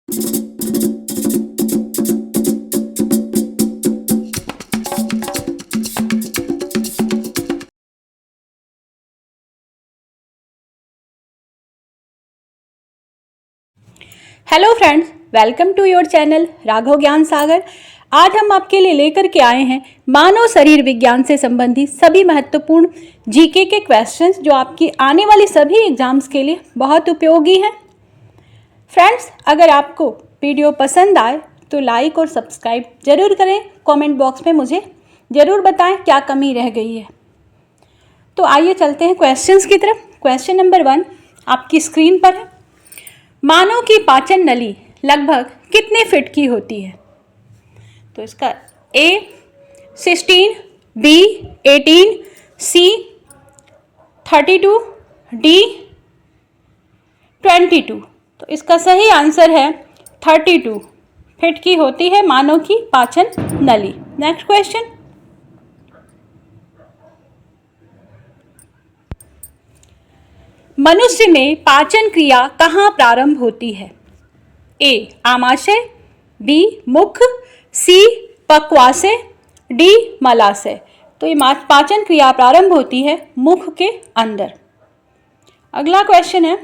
Hello friends, welcome to your channel Raghav Gyan Sagar. आज हम आपके लिए लेकर के आए हैं मानव शरीर विज्ञान से संबंधित सभी महत्वपूर्ण जीके के क्वेश्चंस जो आपकी आने वाली सभी एग्जाम्स के लिए बहुत उपयोगी हैं। फ्रेंड्स, अगर आपको वीडियो पसंद आए तो लाइक और सब्सक्राइब जरूर करें। कमेंट बॉक्स में मुझे ज़रूर बताएं क्या कमी रह गई है। तो आइए चलते हैं क्वेश्चंस की तरफ। क्वेश्चन नंबर 1 आपकी स्क्रीन पर है। मानव की पाचन नली लगभग कितने फीट की होती है? तो इसका A 16, B 18, C 32, D 22। तो इसका सही आंसर है 32 फीट की होती है मानव की पाचन नली। Next question. मनुष्य में पाचन क्रिया कहाँ प्रारंभ होती है? A आमाशय, B मुख, C पक्वाशय, D मलाशय। तो ये पाचन क्रिया प्रारंभ होती है मुख के अंदर। अगला क्वेश्चन है,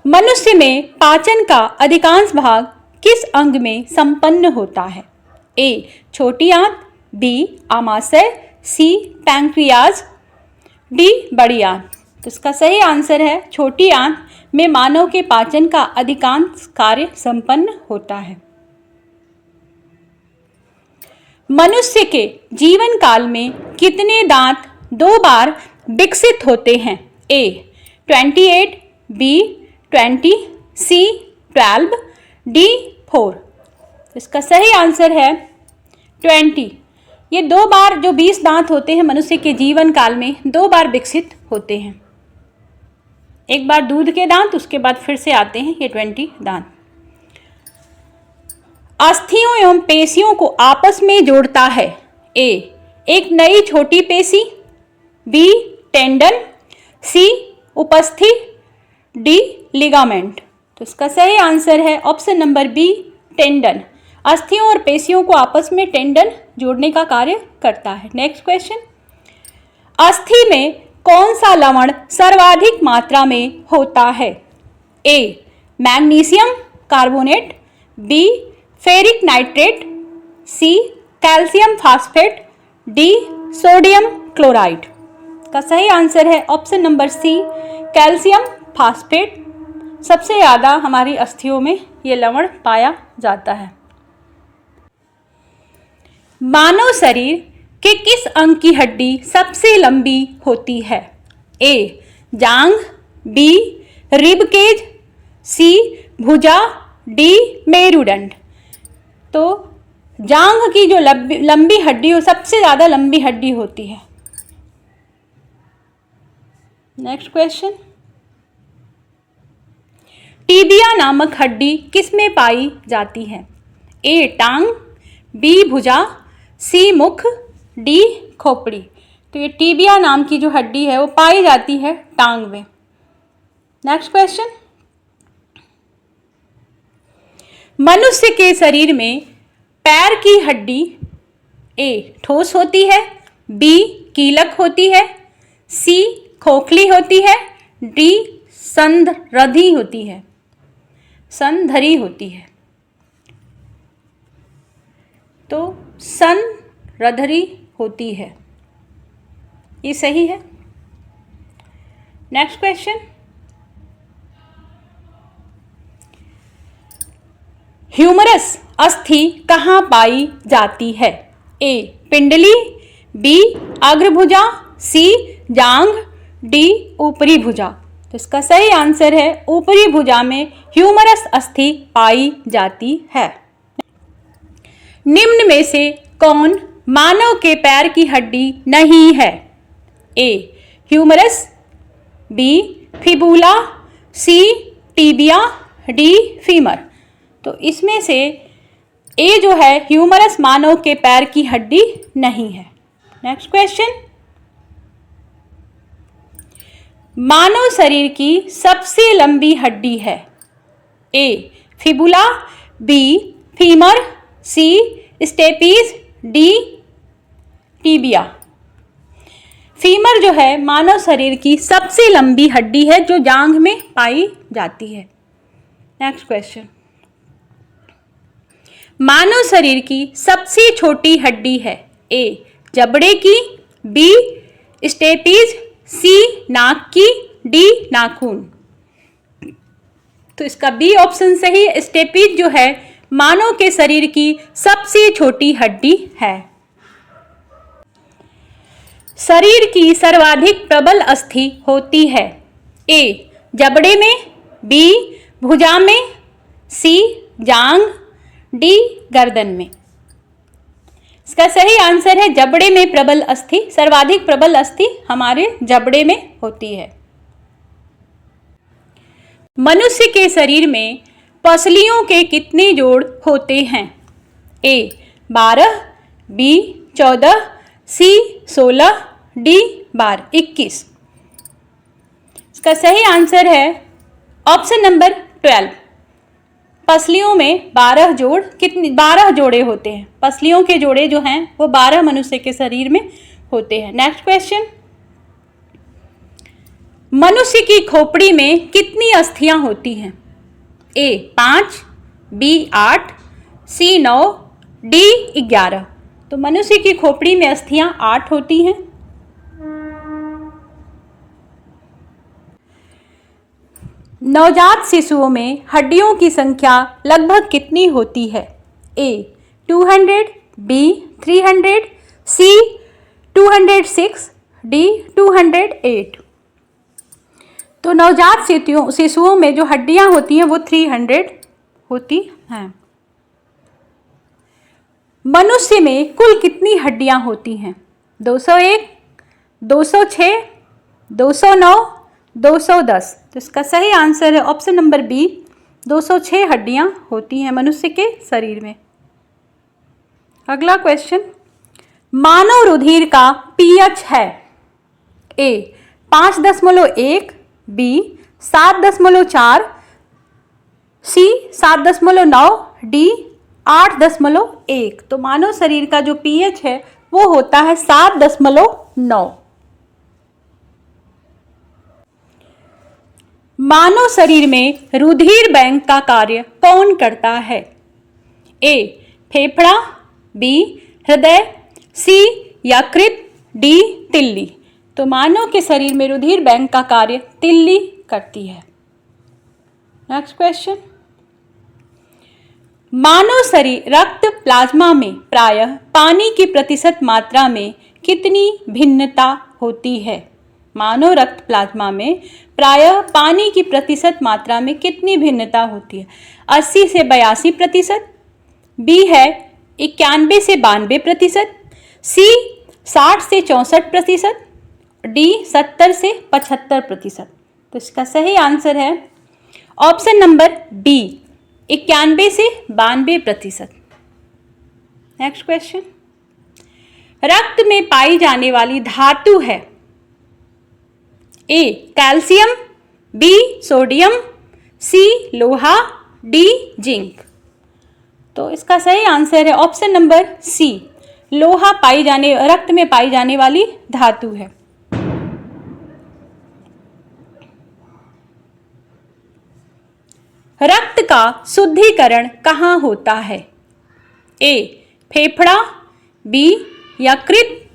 मनुष्य में पाचन का अधिकांश भाग किस अंग में संपन्न होता है? A छोटी आंत, B आमाशय, C पैंक्रियाज, D बड़ी आंत। तो इसका सही आंसर है छोटी आंत में मानव के पाचन का अधिकांश कार्य संपन्न होता है। मनुष्य के जीवन काल में कितने दांत 2 बार विकसित होते हैं? A 28, B 20, C 12, D 4। इसका सही आंसर है 20। ये 2 बार जो 20 दांत होते हैं मनुष्य के जीवन काल में 2 बार विकसित होते हैं। एक बार दूध के दांत, उसके बाद फिर से आते हैं ये 20 दांत। अस्थियों एवं पेशियों को आपस में जोड़ता है? A एक नई छोटी पेशी, B tendon, C उपस्थि, D ligament. तो इसका सही आंसर है ऑप्शन नंबर B टेंडन। अस्थियों और पेशियों को आपस में टेंडन जोड़ने का कार्य करता है। Next question. अस्थि में कौन सा लवण सर्वाधिक मात्रा में होता है? A magnesium carbonate, B ferric nitrate, C calcium phosphate, D sodium chloride. का सही आंसर है option number C calcium phosphate. सबसे ज़्यादा हमारी अस्थियों में ये लवण पाया जाता है। मानव शरीर के किस अंग की हड्डी सबसे लंबी होती है? A जांघ, B रिब केज, C भुजा, D मेरुदंड। तो जांघ की जो लंबी हड्डी हो सबसे ज़्यादा लंबी हड्डी होती है। Next question. टीबिया नामक हड्डी किस में पाई जाती है? A टांग, B भुजा, C मुख, D खोपड़ी। तो ये टीबिया नाम की जो हड्डी है वो पाई जाती है टांग में। Next question. मनुष्य के शरीर में पैर की हड्डी A ठोस होती है, B कीलक होती है, C खोखली होती है, D संधरी होती है। संधरी होती है। तो संधरी होती है, ये सही है। Next question. ह्यूमरस अस्थि कहाँ पाई जाती है? A पिंडली, B अग्रभुजा, C जांघ, D ऊपरी भुजा। तो इसका सही आंसर है ऊपरी भुजा में ह्यूमरस अस्थि पाई जाती है। निम्न में से कौन मानव के पैर की हड्डी नहीं है? A humerus, B fibula, C tibia, D femur. तो इसमें से A जो है ह्यूमरस मानव के पैर की हड्डी नहीं है। Next question. मानव शरीर की सबसे लंबी हड्डी है? A fibula, B femur, C stapes, D tibia. Femur जो है मानव शरीर की सबसे लंबी हड्डी है जो जांघ में पाई जाती है। नेक्स्ट क्वेश्चन, मानव शरीर की सबसे छोटी हड्डी है? ए जबड़े की, बी स्टेपीज, सी नाक की, डी नाखून। तो इसका बी ऑप्शन सही है। स्टेपीज जो है मानव के शरीर की सबसे छोटी हड्डी है। शरीर की सर्वाधिक प्रबल अस्थि होती है? ए जबड़े में, बी भुजा में, सी जांग, डी गर्दन में। इसका सही आंसर है जबड़े में प्रबल अस्थि। सर्वाधिक प्रबल अस्थि हमारे जबड़े में होती है। मनुष्य के शरीर में पसलियों के कितने जोड़ होते हैं? ए 12, बी 14, सी 16, डी 21। इसका सही आंसर है ऑप्शन नंबर 12। पसलियों में 12 जोड़, कितने 12 जोड़े होते हैं। पसलियों के जोड़े जो हैं वो 12 मनुष्य के शरीर में होते हैं। नेक्स्ट क्वेश्चन, मनुष्य की खोपड़ी में कितनी अस्थियां होती हैं? ए 5, बी 8, सी 9, डी 11। तो मनुष्य की खोपड़ी में अस्थियां 8 होती हैं। नवजात शिशुओं में हड्डियों की संख्या लगभग कितनी होती है? ए 200, बी 300, सी 206, डी 208। तो नवजात शिशुओं में जो हड्डियां होती हैं वो 300 होती हैं। मनुष्य में कुल कितनी हड्डियां होती हैं? 201, 206, 209, 210। तो इसका सही आंसर है ऑप्शन नंबर बी, 206 हड्डियां होती हैं मनुष्य के शरीर में। अगला क्वेश्चन, मानव रुधिर का पीएच है? ए 5.1, बी 7.4, सी 7.9, डी 8.1। तो मानव शरीर का जो पीएच है वो होता है 7.9। मानव शरीर में रुधिर बैंक का कार्य कौन करता है? ए फेफड़ा, बी हृदय, सी यकृत, डी तिल्ली। तो मानव के शरीर में रुधिर बैंक का कार्य तिल्ली करती है। नेक्स्ट क्वेश्चन, मानव शरीर रक्त प्लाज्मा में प्रायः पानी की प्रतिशत मात्रा में कितनी भिन्नता होती है? मानव रक्त प्लाज्मा में प्रायः पानी की प्रतिशत मात्रा में कितनी भिन्नता होती है? 80 से 82%, बी है 91 से 92%, सी 60 से 64%, डी 70 से 75%। तो इसका सही आंसर है ऑप्शन नंबर बी, 91 से 92%। नेक्स्ट क्वेश्चन, रक्त में पाई जाने वाली धातु है? ए कैल्शियम, बी सोडियम, सी लोहा, डी जिंक। तो इसका सही आंसर है ऑप्शन नंबर सी, लोहा रक्त में पाई जाने वाली धातु है। रक्त का शुद्धिकरण कहाँ होता है? ए फेफड़ा, बी यकृत,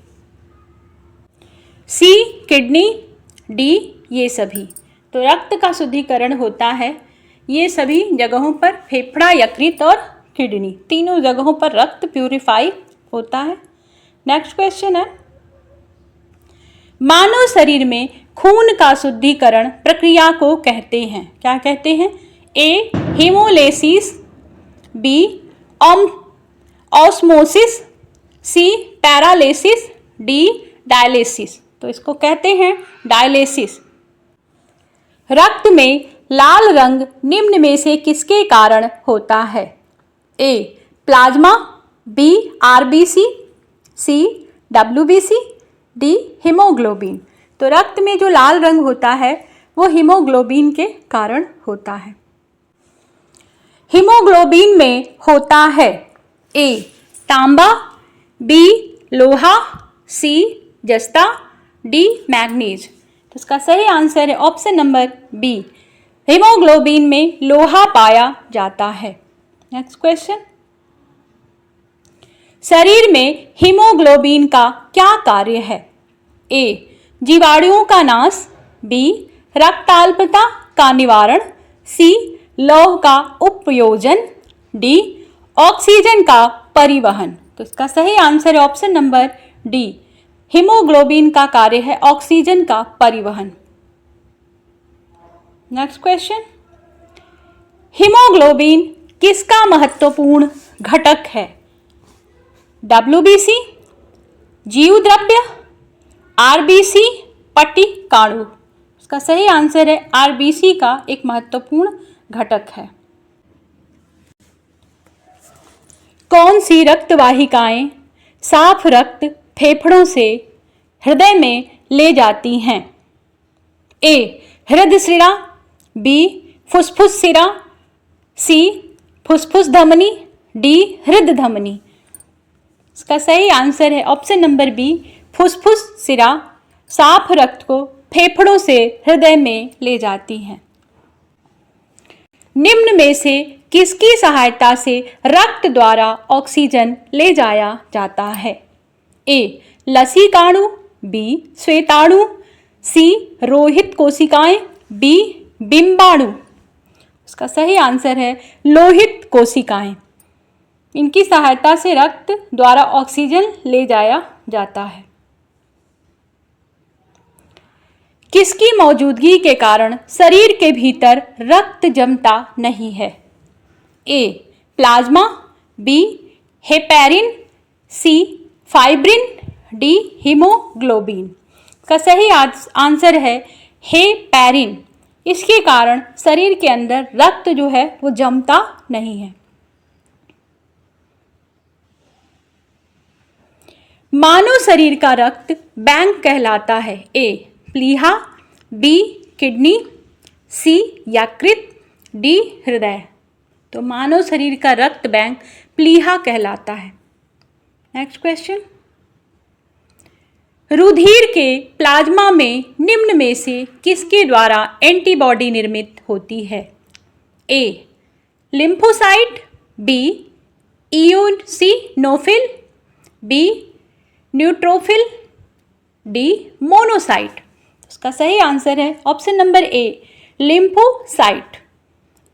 सी किडनी, डी ये सभी। तो रक्त का शुद्धिकरण होता है ये सभी जगहों पर, फेफड़ा, यकृत और किडनी, तीनों जगहों पर रक्त प्यूरिफाई होता है। नेक्स्ट क्वेश्चन है, मानव शरीर में खून का शुद्धिकरण प्रक्रिया को कहते हैं, क्या कहते हैं? ए हीमोलेसिस, बी ऑस्मोसिस, सी पैरालिसिस, डी डायलिसिस। तो इसको कहते हैं डायलिसिस। रक्त में लाल रंग निम्न में से किसके कारण होता है? ए प्लाज्मा, बी आरबीसी, सी डब्ल्यूबीसी, डी हीमोग्लोबिन। तो रक्त में जो लाल रंग होता है वो हीमोग्लोबिन के कारण होता है। हीमोग्लोबिन में होता है? ए तांबा, बी लोहा, सी जस्ता, डी मैग्नीज। तो इसका सही आंसर है ऑप्शन नंबर बी, हीमोग्लोबिन में लोहा पाया जाता है। नेक्स्ट क्वेश्चन, शरीर में हीमोग्लोबिन का क्या कार्य है? ए जीवाणुओं का नाश, बी रक्त अल्पता का निवारण, सी लौह का उपयोजन, डी ऑक्सीजन का परिवहन। तो इसका सही आंसर है ऑप्शन नंबर डी, हीमोग्लोबिन का कार्य है ऑक्सीजन का परिवहन। नेक्स्ट क्वेश्चन, हीमोग्लोबिन किसका महत्वपूर्ण घटक है? WBC, जीव द्रव्य, RBC, पट्टिकाणु। इसका सही आंसर है RBC का एक महत्वपूर्ण घटक है। कौन सी रक्त वाहिकाएं साफ रक्त फेफड़ों से हृदय में ले जाती हैं? ए हृदय शिरा, बी फुफ्फुस शिरा, सी फुफ्फुस धमनी, डी हृदय धमनी। इसका सही आंसर है ऑप्शन नंबर बी, फुफ्फुस शिरा साफ रक्त को फेफड़ों से हृदय में ले जाती हैं। निम्न में से किसकी सहायता से रक्त द्वारा ऑक्सीजन ले जाया जाता है? ए लसीकाणु, बी श्वेताणु, सी रोहित कोशिकाएं, बी बिंबाणु। इसका सही आंसर है लोहित कोशिकाएं। इनकी सहायता से रक्त द्वारा ऑक्सीजन ले जाया जाता है। किसकी मौजूदगी के कारण शरीर के भीतर रक्त जमता नहीं है? ए प्लाज्मा, बी हेपेरिन, सी फाइब्रिन, डी हीमोग्लोबिन। का सही आंसर है हेपेरिन। इसके कारण शरीर के अंदर रक्त जो है वो जमता नहीं है। मानव शरीर का रक्त बैंक कहलाता है? ए प्लीहा, बी किडनी, सी यकृत, डी हृदय। तो मानव शरीर का रक्त बैंक प्लीहा कहलाता है। नेक्स्ट क्वेश्चन, रुधिर के प्लाज्मा में निम्न में से किसके द्वारा एंटीबॉडी निर्मित होती है? A lymphocyte, B eosinophil, B neutrophil, D monocyte. इसका सही आंसर है ऑप्शन नंबर ए लिम्फोसाइट।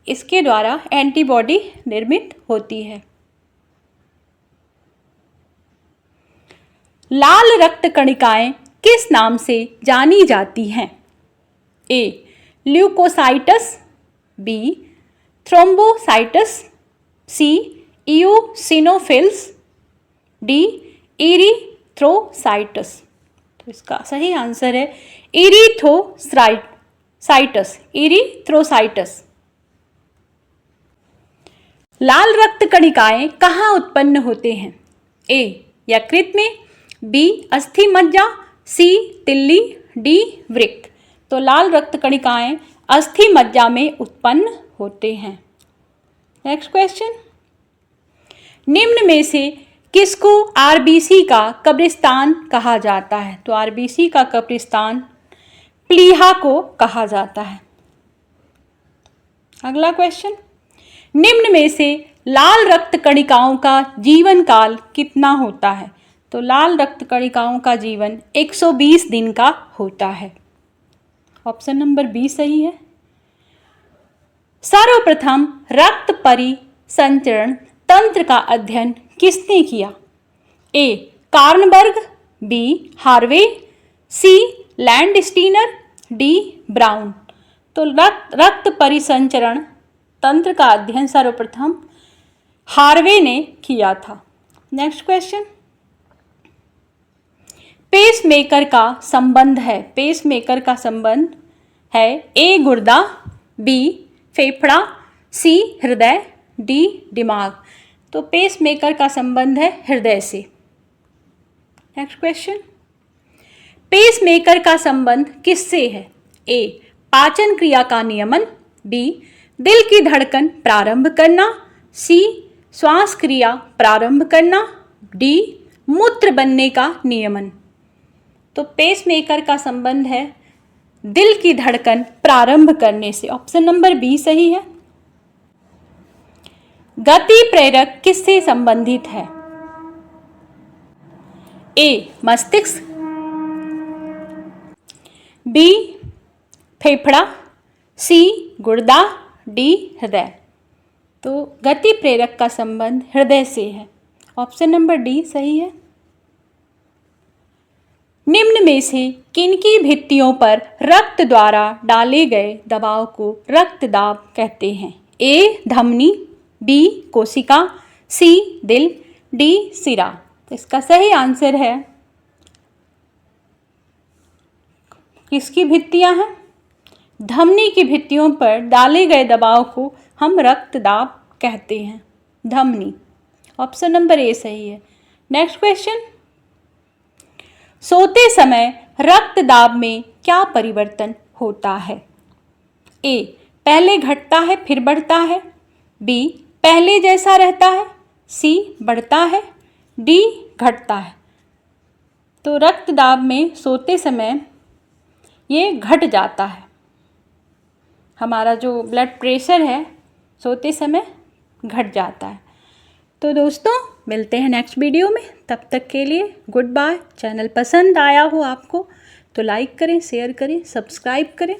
इसके द्वारा एंटीबॉडी निर्मित होती है। लाल रक्त कणिकाएं किस नाम से जानी जाती हैं? ए ल्यूकोसाइटस, बी थ्रोम्बोसाइटस, सी इओसिनोफिल्स, डी इरिथ्रोसाइटस। तो इसका सही आंसर है इरिथ्रोसाइटस। लाल रक्त कणिकाएं कहाँ उत्पन्न होते हैं? ए यकृत में, बी अस्थि मज्जा, सी तिल्ली, डी वृक्क। तो लाल रक्त कणिकाएं अस्थि मज्जा में उत्पन्न होते हैं। नेक्स्ट क्वेश्चन, निम्न में से किसको आरबीसी का कब्रिस्तान कहा जाता है? तो आरबीसी का कब्रिस्तान प्लीहा को कहा जाता है। अगला क्वेश्चन, निम्न में से लाल रक्त कणिकाओं का जीवन काल कितना होता है? तो लाल रक्त कणिकाओं का जीवन 120 दिन का होता है। ऑप्शन नंबर बी सही है। सर्वप्रथम रक्त परिसंचरण तंत्र का अध्ययन किसने किया? ए कार्नबर्ग, बी हार्वे, सी लैंडस्टीनर, डी ब्राउन। तो रक्त परिसंचरण तंत्र का अध्ययन सर्वप्रथम हार्वे ने किया था। नेक्स्ट क्वेश्चन, पेसमेकर का संबंध है? पेसमेकर का संबंध है ए गुर्दा, बी फेफड़ा, सी हृदय, डी दिमाग। तो पेसमेकर का संबंध है हृदय से। नेक्स्ट क्वेश्चन, पेसमेकर का संबंध किससे है? ए पाचन क्रिया का नियमन, बी दिल की धड़कन प्रारंभ करना, सी श्वास क्रिया प्रारंभ करना, डी मूत्र बनने का नियमन। तो पेसमेकर का संबंध है दिल की धड़कन प्रारंभ करने से। ऑप्शन नंबर बी सही है। गति प्रेरक किससे संबंधित है? ए मस्तिष्क, बी फेफड़ा, सी गुर्दा, डी हृदय। तो गति प्रेरक का संबंध हृदय से है। ऑप्शन नंबर डी सही है। निम्न में से किनकी भित्तियों पर रक्त द्वारा डाले गए दबाव को रक्तदाब कहते हैं? ए धमनी, बी कोशिका, सी दिल, डी सिरा। तो इसका सही आंसर है, किसकी भित्तियां हैं? धमनी की भित्तियों पर डाले गए दबाव को हम रक्तदाब कहते हैं, धमनी। ऑप्शन नंबर ए सही है। नेक्स्ट क्वेश्चन, सोते समय रक्तदाब में क्या परिवर्तन होता है? ए पहले घटता है फिर बढ़ता है, बी पहले जैसा रहता है, सी बढ़ता है, डी घटता है। तो रक्तदाब में सोते समय ये घट जाता है। हमारा जो ब्लड प्रेशर है सोते समय घट जाता है। तो दोस्तों मिलते हैं नेक्स्ट वीडियो में, तब तक के लिए गुड बाय। चैनल पसंद आया हो आपको तो लाइक करें, शेयर करें, सब्सक्राइब करें।